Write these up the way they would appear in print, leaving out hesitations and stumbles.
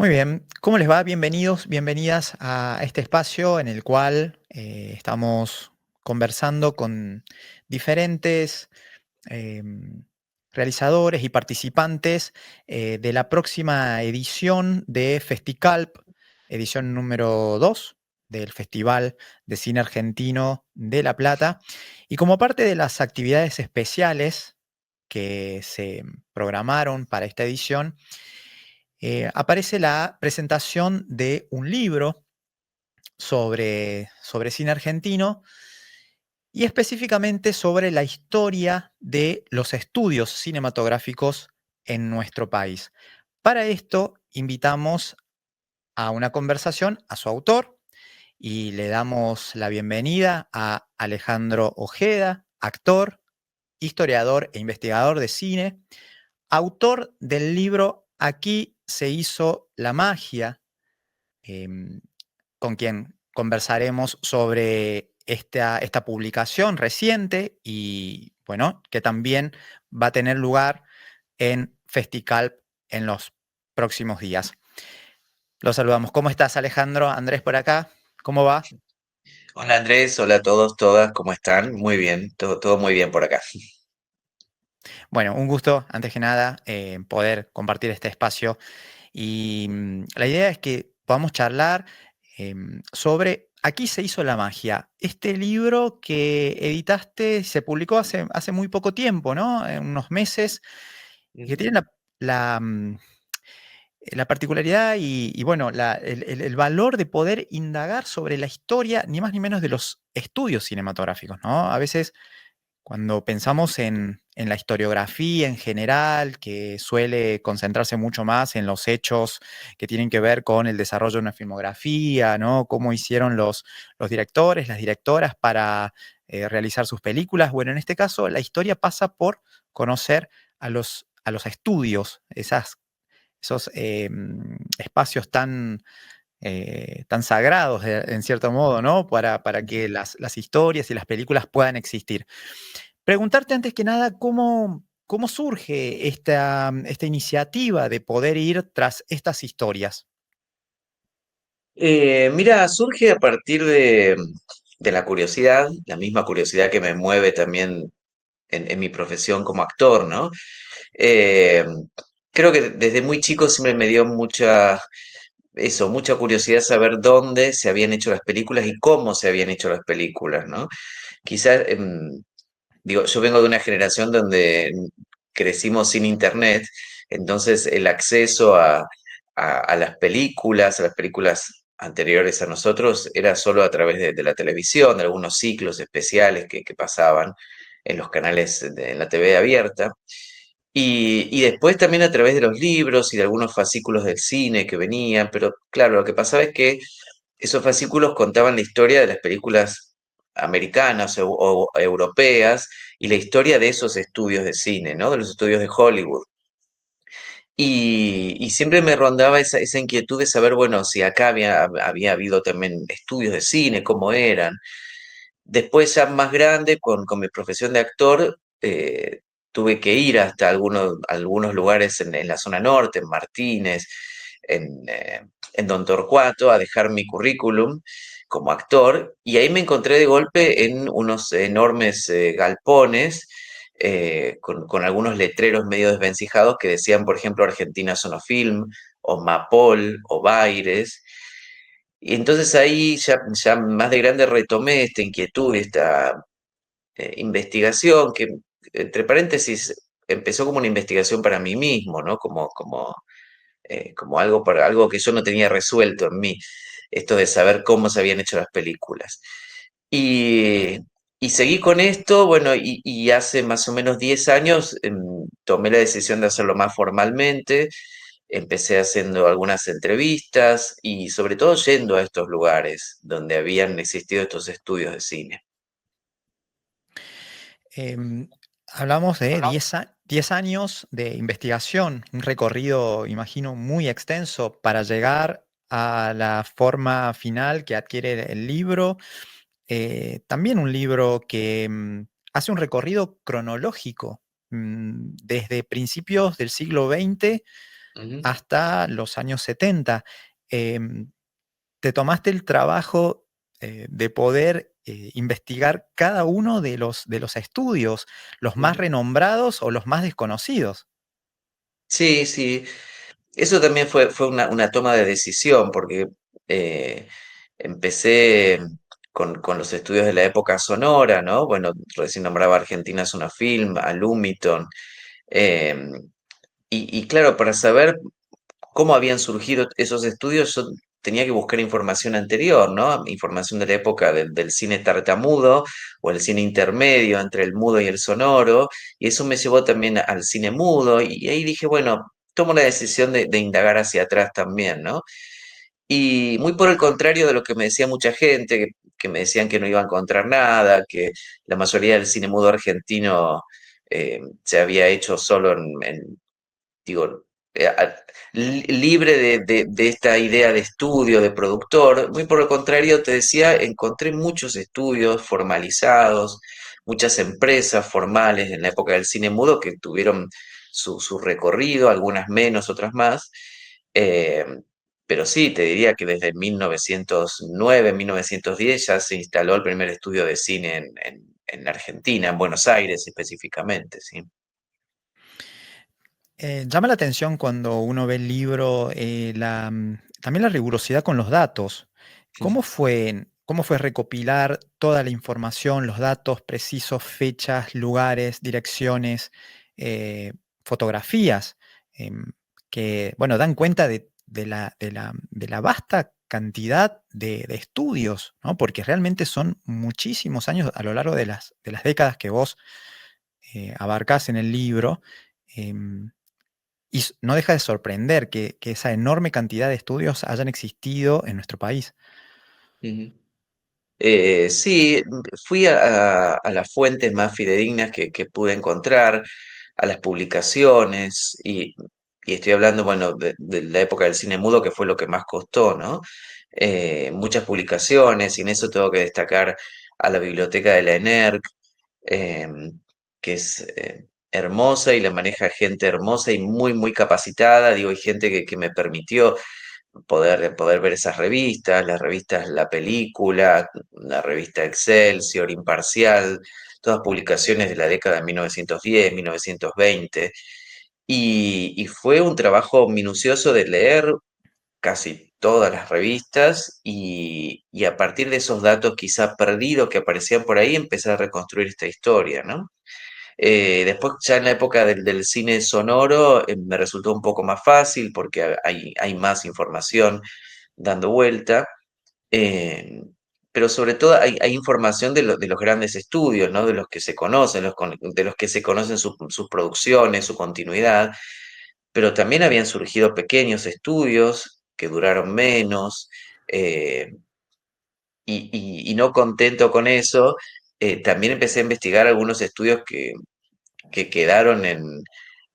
Muy bien, ¿cómo les va? Bienvenidos, bienvenidas a este espacio en el cual estamos conversando con diferentes em, realizadores y participantes de la próxima edición de Festicalp, edición número 2 del Festival de Cine Argentino de La Plata. Y como parte de las actividades especiales que se programaron para esta edición, aparece la presentación de un libro sobre cine argentino y específicamente sobre la historia de los estudios cinematográficos en nuestro país. Para esto invitamos a una conversación a su autor y le damos la bienvenida a Alejandro Ojeda, actor, historiador e investigador de cine, autor del libro Aquí se hizo la magia, em, con quien conversaremos sobre esta publicación reciente y, bueno, que también va a tener lugar en Festical en los próximos días. Los saludamos. ¿Cómo estás, Alejandro? Andrés por acá. ¿Cómo va? Hola Andrés, hola a todos, todas, ¿cómo están? Muy bien, todo muy bien por acá. Bueno, un gusto, antes que nada, poder compartir este espacio. Y la idea es que podamos charlar sobre Aquí se hizo la magia. Este libro que editaste se publicó hace muy poco tiempo, ¿no? En unos meses, y que Ujú. tiene la particularidad y bueno, el valor de poder indagar sobre la historia, ni más ni menos de los estudios cinematográficos, ¿no? A veces cuando pensamos en la historiografía en general, que suele concentrarse mucho más en los hechos que tienen que ver con el desarrollo de una filmografía, ¿no? Cómo hicieron los directores, las directoras para realizar sus películas. Bueno, en este caso, la historia pasa por conocer a los estudios, esos espacios tan sagrados, en cierto modo, ¿no? Para que las historias y las películas puedan existir. Preguntarte antes que nada, ¿cómo surge esta iniciativa de poder ir tras estas historias? Mira, surge a partir de la curiosidad, la misma curiosidad que me mueve también en mi profesión como actor, ¿no? Eh, Creo que desde muy chico siempre me dio mucha curiosidad saber dónde se habían hecho las películas y cómo se habían hecho las películas, ¿no? Quizás, digo, yo vengo de una generación donde crecimos sin internet, entonces el acceso a a las películas anteriores a nosotros, era solo a través de la televisión, de algunos ciclos especiales que pasaban en los canales en la TV abierta. Y después también a través de los libros y de algunos fascículos del cine que venían, pero claro, lo que pasaba es que esos fascículos contaban la historia de las películas americanas o europeas y la historia de esos estudios de cine, ¿no? De los estudios de Hollywood. Y siempre me rondaba esa inquietud de saber, bueno, si acá había habido también estudios de cine, cómo eran. Después, ya más grande, con mi profesión de actor, tuve que ir hasta algunos lugares en la zona norte, en Martínez, en Don Torcuato, a dejar mi currículum como actor, y ahí me encontré de golpe en unos enormes galpones, con algunos letreros medio desvencijados que decían, por ejemplo, Argentina Sonofilm, o Mapol, o Baires. Y entonces ahí ya más de grande retomé esta inquietud, esta investigación que, entre paréntesis, empezó como una investigación para mí mismo, ¿no? Como algo que yo no tenía resuelto en mí, esto de saber cómo se habían hecho las películas. Y, y seguí con esto, bueno, y hace más o menos 10 años tomé la decisión de hacerlo más formalmente. Empecé haciendo algunas entrevistas y sobre todo yendo a estos lugares donde habían existido estos estudios de cine. Em, Hablamos de 10 años de investigación, un recorrido, imagino, muy extenso para llegar a la forma final que adquiere el libro. También un libro que hace un recorrido cronológico desde principios del siglo XX Ujú, hasta los años 70. Te tomaste el trabajo de poder investigar cada uno de los estudios, los más ujú. renombrados o los más desconocidos. Sí, sí. Eso también fue una toma de decisión, porque eh, empecé con los estudios de la época sonora, ¿no? Bueno, recién nombraba Argentina Sonofilm, a Lumiton. eh, y claro, para saber cómo habían surgido esos estudios, yo tenía que buscar información anterior, ¿no? Información de la época del cine tartamudo o el cine intermedio entre el mudo y el sonoro, y eso me llevó también al cine mudo, y ahí dije, bueno, tomo la decisión de indagar hacia atrás también, ¿no? Y muy por el contrario de lo que me decía mucha gente, que me decían que no iba a encontrar nada, que la mayoría del cine mudo argentino se había hecho solo digo, libre de esta idea de estudio, de productor. Muy por el contrario, te decía, encontré muchos estudios formalizados, muchas empresas formales en la época del cine mudo que tuvieron su recorrido, algunas menos, otras más. Eh, pero sí, te diría que desde 1909, 1910 ya se instaló el primer estudio de cine en Argentina, en Buenos Aires específicamente, ¿sí? Llama la atención cuando uno ve el libro también la rigurosidad con los datos. Cómo fue recopilar toda la información, los datos precisos, fechas, lugares, direcciones, eh, fotografías, em, que bueno, dan cuenta de la vasta cantidad de estudios, ¿no? Porque realmente son muchísimos años a lo largo de las décadas que vos abarcás en el libro. em, no deja de sorprender que esa enorme cantidad de estudios hayan existido en nuestro país. Ujú. Sí, fui a las fuentes más fidedignas que pude encontrar, a las publicaciones, y estoy hablando, bueno, de la época del cine mudo, que fue lo que más costó, ¿no? Muchas publicaciones, y en eso tengo que destacar a la biblioteca de la ENERC, que es hermosa y la maneja gente hermosa y muy, muy capacitada. Digo, hay gente que me permitió poder ver esas revistas, las revistas La Película, la revista Excelsior, Imparcial, todas publicaciones de la década de 1910, 1920. Y fue un trabajo minucioso de leer casi todas las revistas y a partir de esos datos quizá perdidos que aparecían por ahí, empezar a reconstruir esta historia, ¿no? Después, ya en la época del cine sonoro, me resultó un poco más fácil porque hay más información dando vuelta, eh, pero sobre todo hay información de los grandes estudios, ¿no? De los que se conocen, de los que se conocen sus producciones, su continuidad, pero también habían surgido pequeños estudios que duraron menos, eh, y no contento con eso, también empecé a investigar algunos estudios que quedaron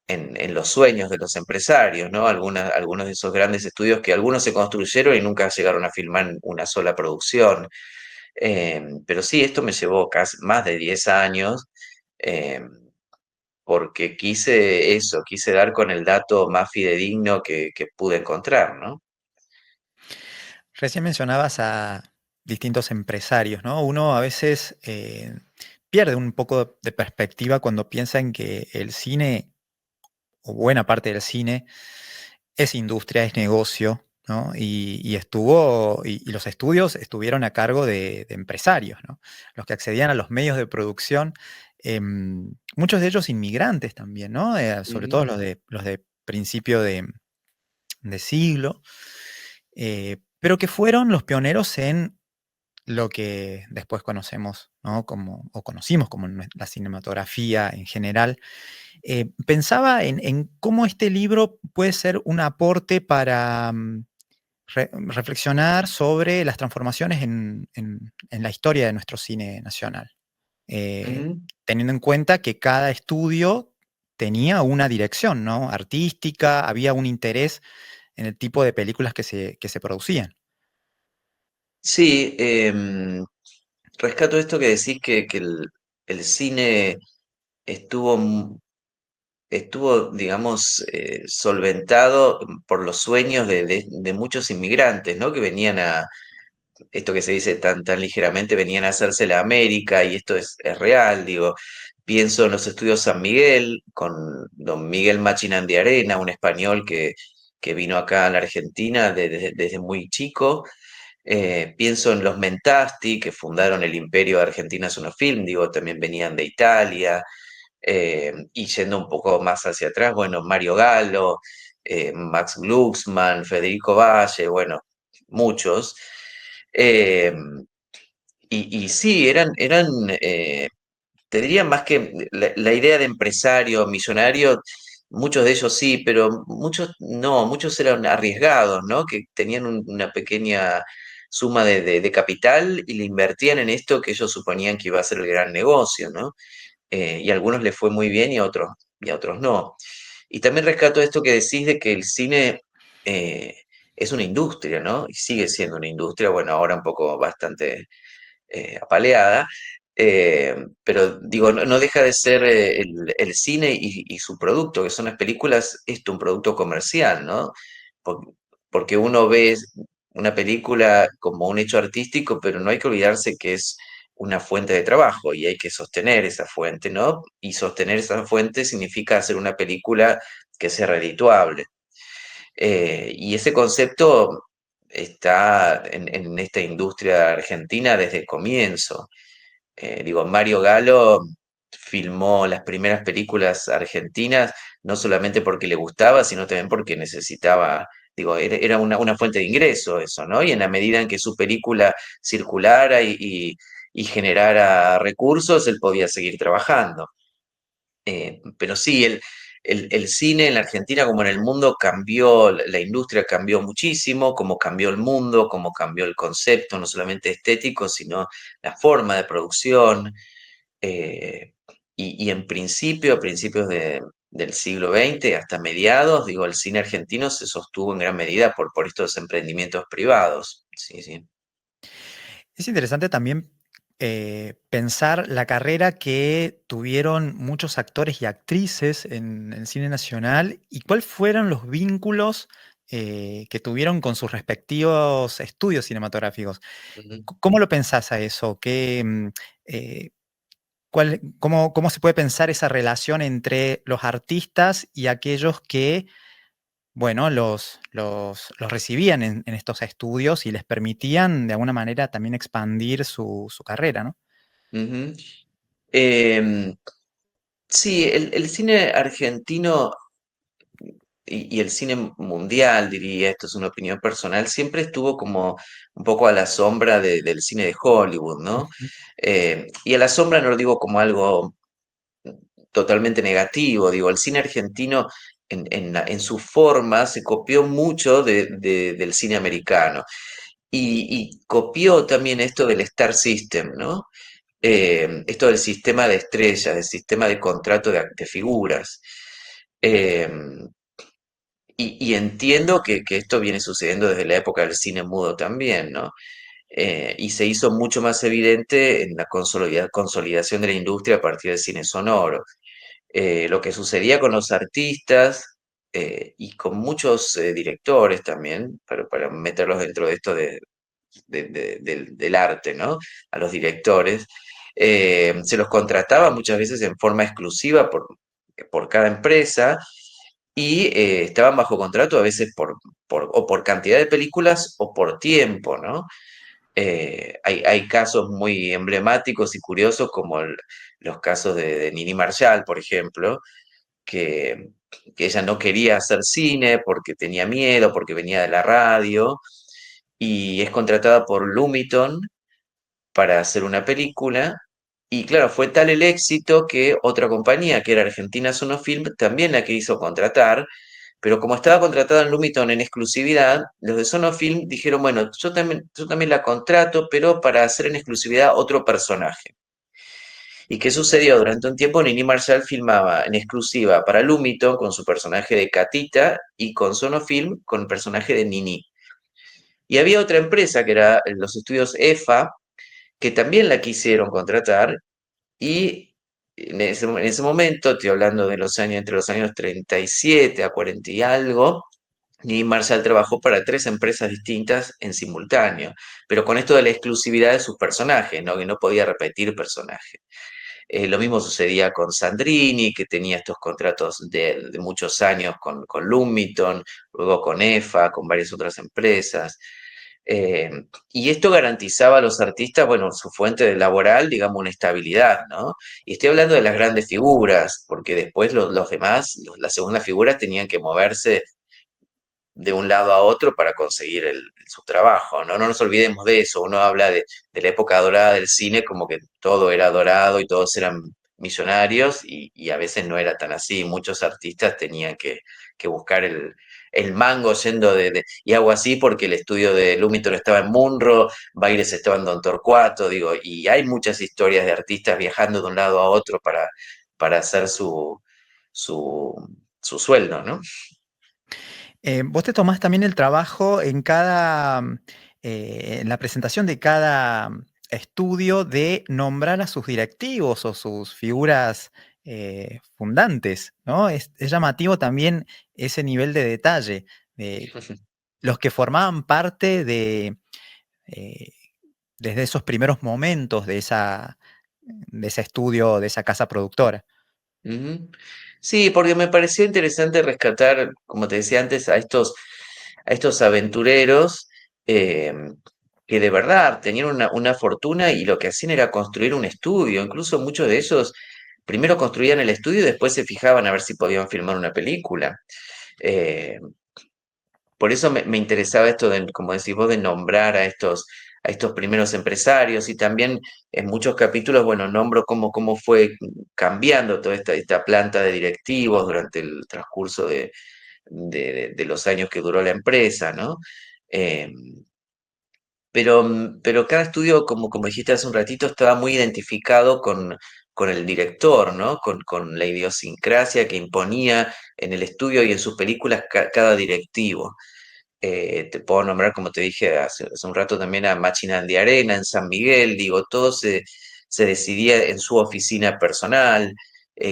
en los sueños de los empresarios, ¿no? Algunos de esos grandes estudios que algunos se construyeron y nunca llegaron a filmar una sola producción. Pero sí, esto me llevó casi más de 10 años, eh, porque quise eso, quise dar con el dato más fidedigno que pude encontrar, ¿no? Recién mencionabas a distintos empresarios, ¿no? Uno a veces pierde un poco de perspectiva cuando piensa en que el cine, o buena parte del cine, es industria, es negocio, ¿no? Y los estudios estuvieron a cargo de empresarios, ¿no? Los que accedían a los medios de producción, muchos de ellos inmigrantes también, ¿no? Sobre todo Ujú. los de principio de siglo, pero que fueron los pioneros en lo que después conocemos, ¿no? Como, o conocimos como la cinematografía en general. Pensaba en cómo este libro puede ser un aporte para reflexionar sobre las transformaciones en la historia de nuestro cine nacional, eh, Ujú. teniendo en cuenta que cada estudio tenía una dirección, ¿no? Artística, había un interés en el tipo de películas que se producían. Sí, rescato esto que decís que el cine estuvo estuvo, digamos, solventado por los sueños de muchos inmigrantes, ¿no? Que venían a, esto que se dice tan ligeramente, venían a hacerse la América, y esto es real, digo. Pienso en los estudios San Miguel, con don Miguel Machinán de Arena, un español que vino acá a la Argentina desde muy chico. Pienso en los Mentasti, que fundaron el imperio de Argentina Sonofilm, digo, también venían de Italia. Y yendo un poco más hacia atrás, bueno, Mario Gallo, Max Glucksmann, Federico Valle, bueno, muchos. Eh, y sí, te diría más que la idea de empresario, millonario, muchos de ellos sí, pero muchos no, muchos eran arriesgados, ¿no? Que tenían una pequeña suma de capital y le invertían en esto que ellos suponían que iba a ser el gran negocio, ¿no? Y a algunos les fue muy bien y a otros no. Y también rescato esto que decís de que el cine eh, es una industria, ¿no? Y sigue siendo una industria, bueno, ahora un poco bastante apaleada, pero digo, no deja de ser el cine y su producto, que son las películas, esto, un producto comercial, ¿no? Por- Porque uno ve una película como un hecho artístico, pero no hay que olvidarse que es una fuente de trabajo y hay que sostener esa fuente, ¿no? Y sostener esa fuente significa hacer una película que sea redituable. Y ese concepto está en esta industria argentina desde el comienzo. Digo, Mario Galo filmó las primeras películas argentinas no solamente porque le gustaba, sino también porque necesitaba, digo, era una fuente de ingreso eso, ¿no? Y en la medida en que su película circulara y generara recursos, él podía seguir trabajando. Pero sí, el cine en la Argentina como en el mundo cambió, la industria cambió muchísimo, como cambió el mundo, como cambió el concepto, no solamente estético, sino la forma de producción. eh, y en principio, a principios del siglo XX, hasta mediados, digo, el cine argentino se sostuvo en gran medida por estos emprendimientos privados. Sí, sí. Es interesante también pensar la carrera que tuvieron muchos actores y actrices en el cine nacional y cuáles fueron los vínculos que tuvieron con sus respectivos estudios cinematográficos. Ujú, ¿Cómo lo pensás a eso? Eh, cómo se puede pensar esa relación entre los artistas y aquellos que, bueno, los recibían en estos estudios y les permitían de alguna manera también expandir su carrera, ¿no? ujú. Em, sí, el cine argentino y el cine mundial, diría, esto es una opinión personal, siempre estuvo como un poco a la sombra del cine de Hollywood, ¿no? Ujú. Y a la sombra no lo digo como algo totalmente negativo, digo, el cine argentino en su forma se copió mucho del cine americano y copió también esto del Star System, ¿no? Esto del sistema de estrellas, del sistema de contrato de figuras. Eh, y entiendo que esto viene sucediendo desde la época del cine mudo también, ¿no? Y se hizo mucho más evidente en la consolidación de la industria a partir del cine sonoro. Lo que sucedía con los artistas y con muchos directores también, para meterlos dentro de esto del arte, ¿no? A los directores, se los contrataba muchas veces en forma exclusiva por cada empresa y estaban bajo contrato a veces o por cantidad de películas o por tiempo, ¿no? Hay casos muy emblemáticos y curiosos como los casos de Nini Marshall, por ejemplo, que, que ella no quería hacer cine porque tenía miedo, porque venía de la radio, y es contratada por Lumiton para hacer una película. Y claro, fue tal el éxito que otra compañía, que era Argentina Sonofilm, también la quiso contratar, pero como estaba contratada en Lumiton en exclusividad, los de Sonofilm dijeron, bueno, yo también la contrato, pero para hacer en exclusividad otro personaje. ¿Y qué sucedió? Durante un tiempo Nini Marshall filmaba en exclusiva para Lumiton con su personaje de Catita y con Sonofilm con el personaje de Nini. Y había otra empresa que era los estudios EFA, que también la quisieron contratar y en ese momento, estoy hablando de los años, entre los años 37 a 40 y algo, y Marshall trabajó para tres empresas distintas en simultáneo, pero con esto de la exclusividad de sus personajes, ¿no? Que no podía repetir personajes. Lo mismo sucedía con Sandrini, que tenía estos contratos de muchos años con Lumiton, luego con EFA, con varias otras empresas. Eh, y esto garantizaba a los artistas, bueno, su fuente de laboral, digamos, una estabilidad, ¿no? Y estoy hablando de las grandes figuras, porque después los demás, las segundas figuras tenían que moverse de un lado a otro para conseguir su trabajo, ¿no? No nos olvidemos de eso, uno habla de la época dorada del cine como que todo era dorado y todos eran millonarios y a veces no era tan así, muchos artistas tenían que buscar el mango yendo y hago así porque el estudio de Lumiton estaba en Munro, Baires estaba en Don Torcuato, digo, y hay muchas historias de artistas viajando de un lado a otro para hacer su, su sueldo, ¿no? Vos te tomás también el trabajo en en la presentación de cada estudio de nombrar a sus directivos o sus figuras fundantes, ¿no? Es llamativo también ese nivel de detalle de los que formaban parte eh, desde esos primeros momentos de ese estudio, de esa casa productora. Ujú. Sí, porque me pareció interesante rescatar, como te decía antes, a estos aventureros eh, que de verdad tenían una fortuna y lo que hacían era construir un estudio. Incluso muchos de ellos primero construían el estudio y después se fijaban a ver si podían filmar una película. Eh, por eso me interesaba esto de, como decís vos, de nombrar a estos primeros empresarios y también en muchos capítulos, bueno, nombro cómo fue cambiando toda esta planta de directivos durante el transcurso de los años que duró la empresa, ¿no? Eh, pero cada estudio, como dijiste hace un ratito, estaba muy identificado con el director, ¿no? Con la idiosincrasia que imponía en el estudio y en sus películas cada directivo. Te puedo nombrar, como te dije hace un rato, también a Machinal de Arena en San Miguel, digo, se decidía en su oficina personal,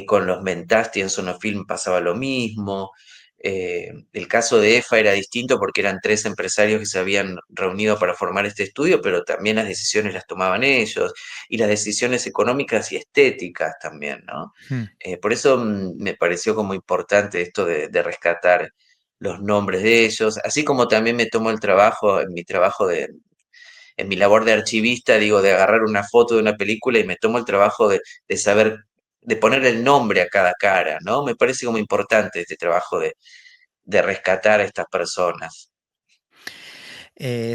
con los Mentasti en Sonofilm pasaba lo mismo. El caso de EFA era distinto porque eran tres empresarios que se habían reunido para formar este estudio, pero también las decisiones las tomaban ellos, y las decisiones económicas y estéticas también, ¿no? Hmm. Por eso me pareció como importante esto de rescatar los nombres de ellos, así como también me tomo el trabajo, en mi trabajo en mi labor de archivista, digo, de agarrar una foto de una película y me tomo el trabajo de saber, de poner el nombre a cada cara, ¿no? Me parece como importante este trabajo de rescatar a estas personas.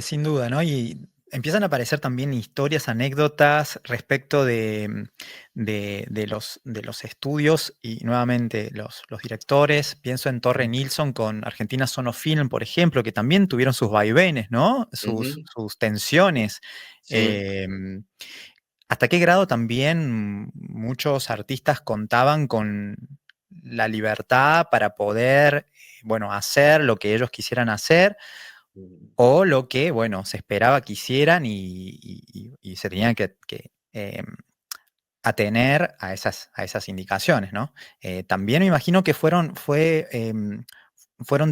Sin duda, ¿no? Y empiezan a aparecer también historias, anécdotas respecto de los estudios y nuevamente los directores. Pienso en Torre Nilsson con Argentina Sonofilm, por ejemplo, que también tuvieron sus vaivenes, ¿no? Ujú, Sus tensiones. sí. Em, ¿Hasta qué grado también muchos artistas contaban con la libertad para poder, bueno, hacer lo que ellos quisieran hacer? O lo que, bueno, se esperaba que hicieran y se tenían que atener a esas indicaciones, ¿no? También me imagino que fueron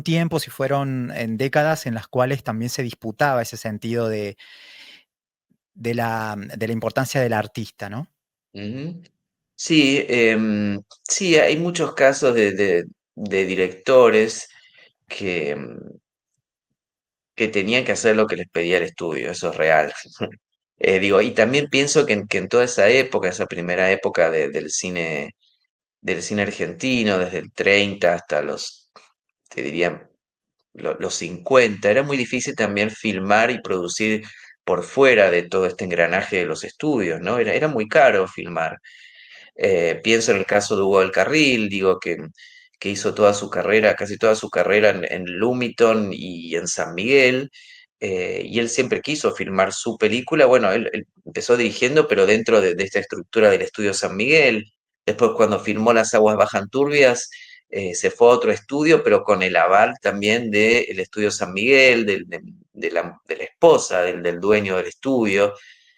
tiempos y fueron en décadas en las cuales también se disputaba ese sentido de la importancia del artista, ¿no? Ujú. Sí, sí, hay muchos casos de directores que, que tenían que hacer lo que les pedía el estudio, eso es real. Digo, y también pienso que en toda esa época, esa primera época del cine argentino, desde el 30 hasta te diría, los 50, era muy difícil también filmar y producir por fuera de todo este engranaje de los estudios, ¿no? Era muy caro filmar. Pienso en el caso de Hugo del Carril, digo que hizo toda su carrera, casi toda su carrera en Lumiton y en San Miguel, y él siempre quiso filmar su película. Bueno, él empezó dirigiendo, pero dentro de esta estructura del estudio San Miguel. Después, cuando filmó Las aguas bajan turbias, se fue a otro estudio, pero con el aval también del estudio San Miguel, de la esposa del dueño del estudio,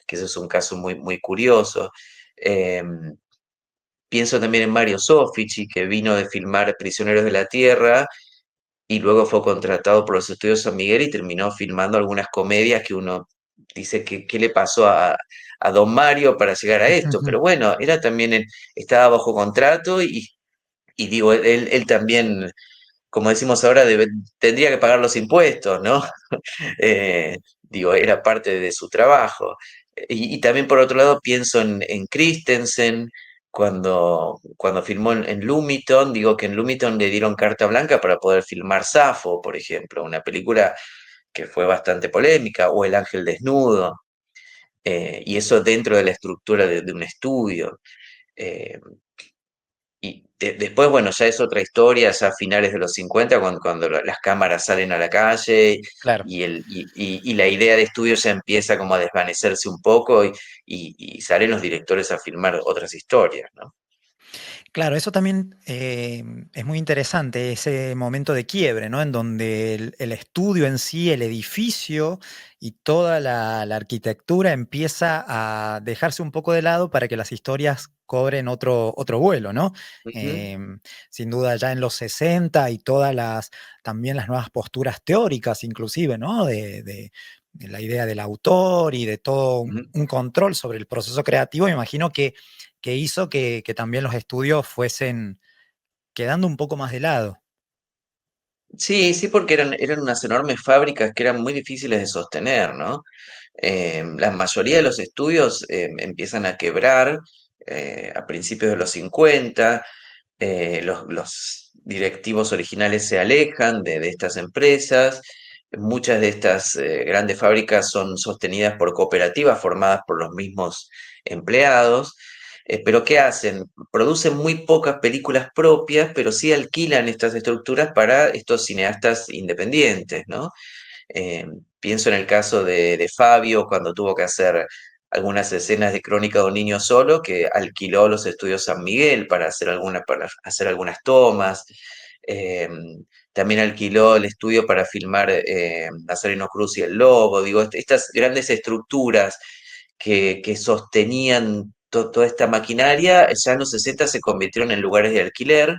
que eso es un caso muy curioso. pienso también en Mario Soffici, que vino de filmar Prisioneros de la Tierra y luego fue contratado por los estudios San Miguel y terminó filmando algunas comedias que uno dice que qué le pasó a Don Mario para llegar a esto. Pero bueno, era también, estaba bajo contrato y digo, él también, como decimos ahora, tendría que pagar los impuestos, ¿no? Digo, era parte de su trabajo. Y también por otro lado pienso en Christensen, cuando filmó en Lumiton, digo que en Lumiton le dieron carta blanca para poder filmar Safo, por ejemplo, una película que fue bastante polémica, o El Ángel Desnudo, y eso dentro de la estructura de un estudio. Eh, y después, bueno, ya es otra historia, ya a finales de los 50 cuando las cámaras salen a la calle Claro. y la idea de estudio ya empieza como a desvanecerse un poco y salen los directores a filmar otras historias, ¿no? Claro, eso también es muy interesante, ese momento de quiebre, ¿no? En donde el estudio en sí, el edificio y toda la arquitectura empieza a dejarse un poco de lado para que las historias cobren otro vuelo, ¿no? Ujú, Em, Sin duda ya en los 60 y también las nuevas posturas teóricas inclusive, ¿no? De la idea del autor y de todo ujú. un control sobre el proceso creativo, me imagino que hizo que también los estudios fuesen quedando un poco más de lado. Sí, sí, porque eran unas enormes fábricas que eran muy difíciles de sostener, ¿no? La mayoría de los estudios empiezan a quebrar a principios de los 50. Los directivos originales se alejan de estas empresas. Muchas de estas grandes fábricas son sostenidas por cooperativas formadas por los mismos empleados. Pero ¿qué hacen? Producen muy pocas películas propias, pero sí alquilan estas estructuras para estos cineastas independientes, ¿no? Eh, Pienso en el caso de Fabio cuando tuvo que hacer algunas escenas de Crónica de un niño solo, que alquiló los estudios San Miguel para hacer algunas tomas. Eh, También alquiló el estudio para filmar Nazareno Cruz y el Lobo. Digo, estas grandes estructuras que sostenían toda esta maquinaria, ya en los 60 se convirtieron en lugares de alquiler.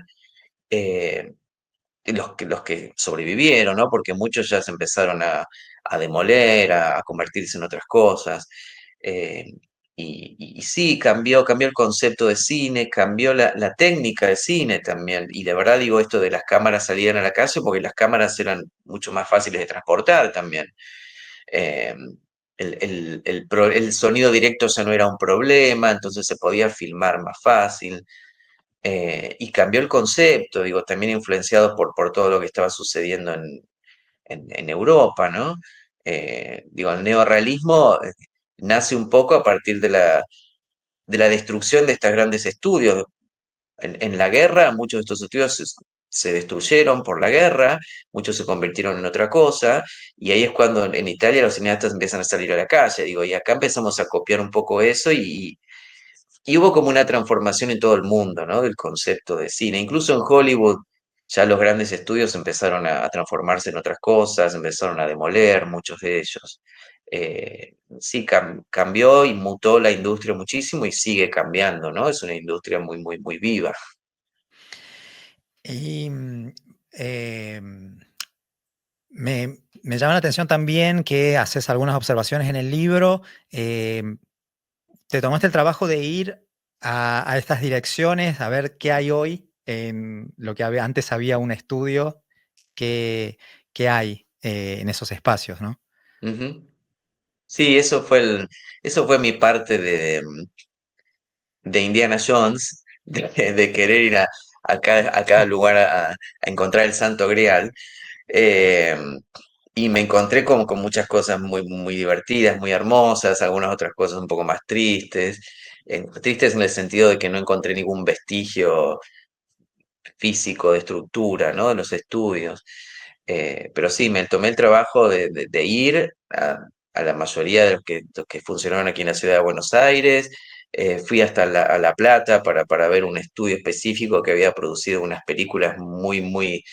eh, los que sobrevivieron, ¿no? Porque muchos ya se empezaron a demoler, a convertirse en otras cosas. Eh, y sí, cambió el concepto de cine, cambió la técnica de cine también. Y de verdad digo esto de las cámaras salían a la calle porque las cámaras eran mucho más fáciles de transportar también. Eh, el sonido directo ya no era un problema, entonces se podía filmar más fácil. Y cambió el concepto, digo, también influenciado por todo lo que estaba sucediendo en Europa, ¿no? Digo, el neorrealismo nace un poco a partir de la destrucción de estos grandes estudios. En la guerra, muchos de estos estudios se destruyeron por la guerra, muchos se convirtieron en otra cosa, y ahí es cuando en Italia los cineastas empiezan a salir a la calle, digo, y acá empezamos a copiar un poco eso y hubo como una transformación en todo el mundo, ¿no? Del concepto de cine. Incluso en Hollywood ya los grandes estudios empezaron a transformarse en otras cosas, empezaron a demoler muchos de ellos. Sí, cambió y mutó la industria muchísimo y sigue cambiando, ¿no? Es una industria muy, muy, muy viva. Y em, me llama la atención también que haces algunas observaciones en el libro. Te tomaste el trabajo de ir a estas direcciones, a ver qué hay hoy en lo que antes había un estudio, qué hay en esos espacios, ¿no? Ujú. Sí, eso fue mi parte de Indiana Jones, de querer ir a cada lugar a encontrar el Santo Grial. Eh, y me encontré con muchas cosas muy, muy divertidas, muy hermosas, algunas otras cosas un poco más tristes. Tristes en el sentido de que no encontré ningún vestigio físico de estructura, ¿no? De los estudios. Pero sí, me tomé el trabajo de ir a la mayoría de los que funcionaron aquí en la ciudad de Buenos Aires. Fui hasta a La Plata para ver un estudio específico que había producido unas películas muy, muy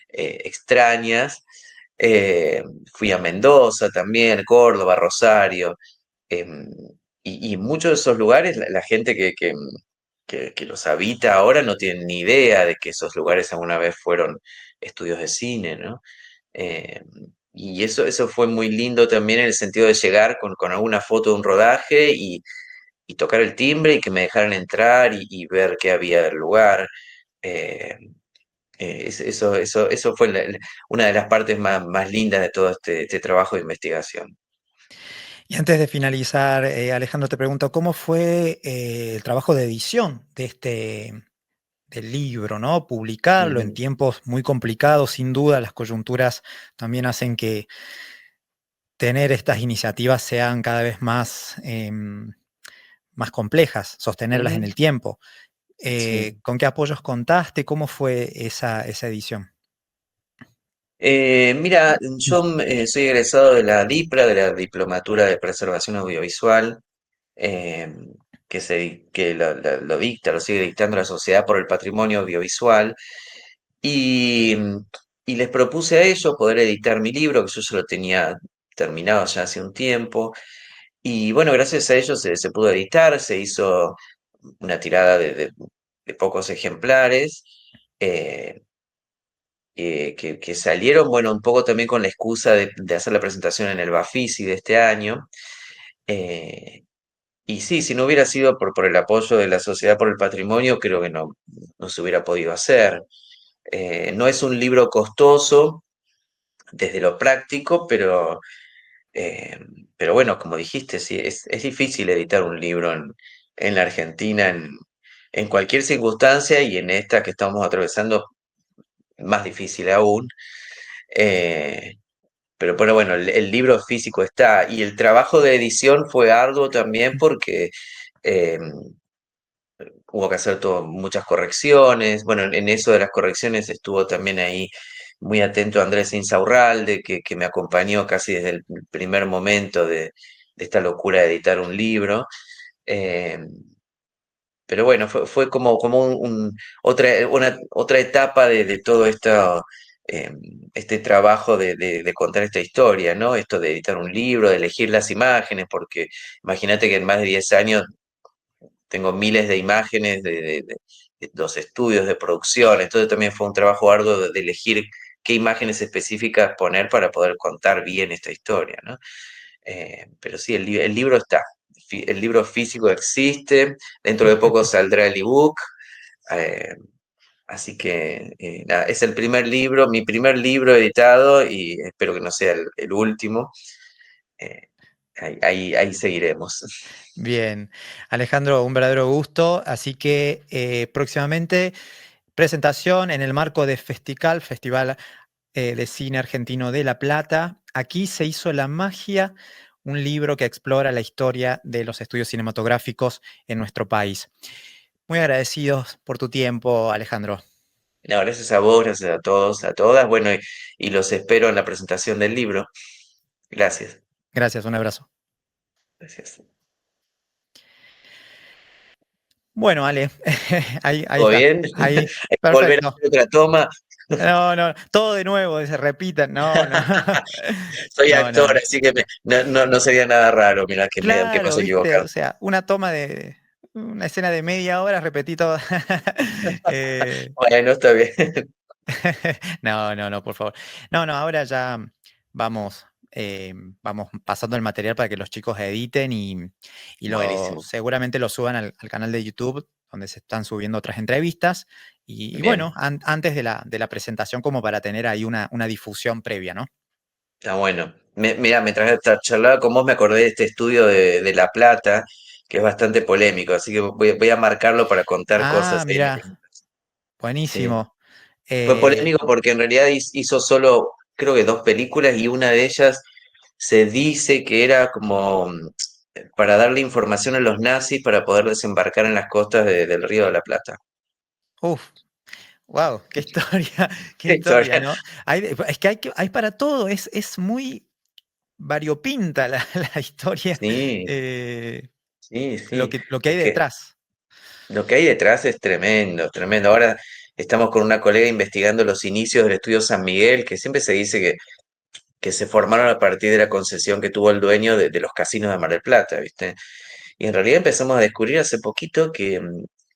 extrañas. Eh, Fui a Mendoza también, Córdoba, Rosario. em, y muchos de esos lugares, la gente que los habita ahora no tienen ni idea de que esos lugares alguna vez fueron estudios de cine, ¿no? Eh, y eso fue muy lindo también en el sentido de llegar con alguna foto de un rodaje y tocar el timbre y que me dejaran entrar y ver qué había del lugar. Eh, eso fue una de las partes más lindas de todo este trabajo de investigación. Y antes de finalizar, Alejandro, te pregunto, ¿cómo fue el trabajo de edición de del libro, ¿no? Publicarlo en Ujú. tiempos muy complicados, sin duda, las coyunturas también hacen que tener estas iniciativas sean cada vez más, más complejas, sostenerlas en Ujú. el tiempo. Sí. ¿Con qué apoyos contaste? ¿Cómo fue esa edición? Mira, yo soy egresado de la DIPRA, de la Diplomatura de Preservación Audiovisual, eh, que lo dicta, lo sigue dictando la Sociedad por el Patrimonio Audiovisual, y, y les propuse a ellos poder editar mi libro, que yo ya lo tenía terminado ya hace un tiempo, y bueno, gracias a ellos se pudo editar, se hizo una tirada de pocos ejemplares. eh, que salieron, bueno, un poco también con la excusa de hacer la presentación en el Bafisi de este año. eh, y sí, si no hubiera sido por el apoyo de la Sociedad por el Patrimonio, creo que no se hubiera podido hacer. No es un libro costoso desde lo práctico, eh, pero bueno, como dijiste, sí, es difícil editar un libro en la Argentina en cualquier circunstancia y en esta que estamos atravesando, más difícil aún. Eh, pero bueno, el libro físico está y el trabajo de edición fue arduo también porque eh, hubo que hacer muchas correcciones. Bueno, en eso de las correcciones estuvo también ahí muy atento Andrés Insaurralde, que me acompañó casi desde el primer momento de esta locura de editar un libro. Eh, pero bueno, fue como otra etapa de todo esto, eh, este trabajo de contar esta historia, ¿no? Esto de editar un libro, de elegir las imágenes, porque imagínate que en más de 10 años tengo miles de imágenes de los estudios de producción, entonces también fue un trabajo arduo de elegir qué imágenes específicas poner para poder contar bien esta historia, ¿no? Pero sí, el libro está, el libro físico existe, dentro de poco saldrá el ebook, eh, así que nada, es el primer libro, mi primer libro editado y espero que no sea el último. eh, ahí seguiremos. Bien, Alejandro, un verdadero gusto. Así que próximamente presentación en el marco de Festival de Cine Argentino de La Plata. Aquí se hizo La Magia, un libro que explora la historia de los estudios cinematográficos en nuestro país. Muy agradecidos por tu tiempo, Alejandro. No, gracias a vos, gracias a todos, a todas, bueno, y los espero en la presentación del libro. Gracias. Gracias, un abrazo. Gracias. Bueno, Ale, ahí ¿Todo está. bien? Ahí, Hay que volver a perfecto. hacer otra toma. No, no, todo de nuevo, se repitan. No, no. Soy No, no, actor, no. así que no sería nada raro, mira, que me Claro, vas a viste, equivocar. o sea, una toma de una escena de media hora, repetí todo. Eh, Bueno, está bien. no, no, no, por favor. No, no, ahora ya vamos, vamos pasando el material para que los chicos editen y Buenísimo. seguramente lo suban al canal de YouTube, donde se están subiendo otras entrevistas. Y bueno, Bien, antes de de la presentación, como para tener ahí una difusión previa, ¿no? está bueno. Mira, mientras esta charlaba con vos me acordé de este estudio de La Plata, que es bastante polémico, así que voy a marcarlo para contar cosas Ah, ahí. mira, Sí. buenísimo. Fue Eh, polémico porque en realidad hizo solo, creo que dos películas y una de ellas se dice que era como para darle información a los nazis para poder desembarcar en las costas del Río de la Plata. uf, wow, qué Qué historia, historia. ¿no? Es que hay para todo, es muy variopinta la historia, Sí, eh, sí, sí. lo que hay Es que detrás. lo que hay detrás es tremendo, tremendo. Ahora estamos con una colega investigando los inicios del estudio San Miguel, que siempre se dice que se formaron a partir de la concesión que tuvo el dueño de los casinos de Mar del Plata, ¿viste? Y en realidad empezamos a descubrir hace poquito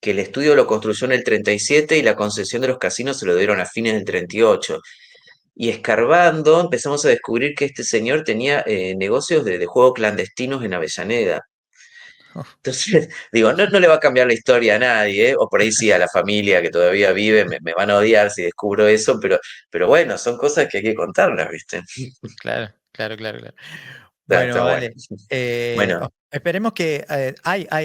que el estudio lo construyó en el 37 y la concesión de los casinos se lo dieron a fines del 38. Y escarbando empezamos a descubrir que este señor tenía negocios de juegos clandestinos en Avellaneda. Entonces, digo, no, no le va a cambiar la historia a nadie, o por ahí sí a la familia que todavía vive, me van a odiar si descubro eso, pero bueno, son cosas que hay que contarlas, ¿viste? Claro, claro, claro, claro. Está, Bueno, está bueno. vale. Bueno, Esperemos que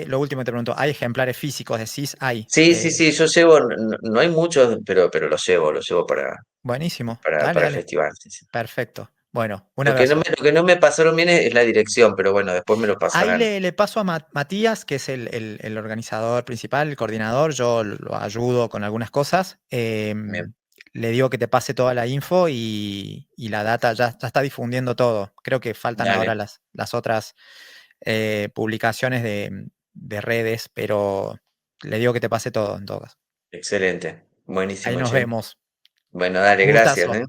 lo último te pregunto, ¿hay ejemplares físicos? Decís, hay. sí, sí, sí, yo llevo, no, no hay muchos, pero los llevo Buenísimo. para, Dale, para el dale. festival. Sí, sí. Perfecto. Bueno, un abrazo. Lo que no me pasaron bien es la dirección, pero bueno, después me lo Ahí pasarán. le paso a Matías, que es el organizador principal, el coordinador, yo lo ayudo con algunas cosas. Bien, Le digo que te pase toda la info y la data ya está difundiendo todo. Creo que faltan ahora dale, las otras publicaciones de redes, pero le digo que te pase todo en todo caso. excelente. Ahí Buenísimo, nos che. vemos. Bueno, dale, Un gracias, gustazo. ¿eh?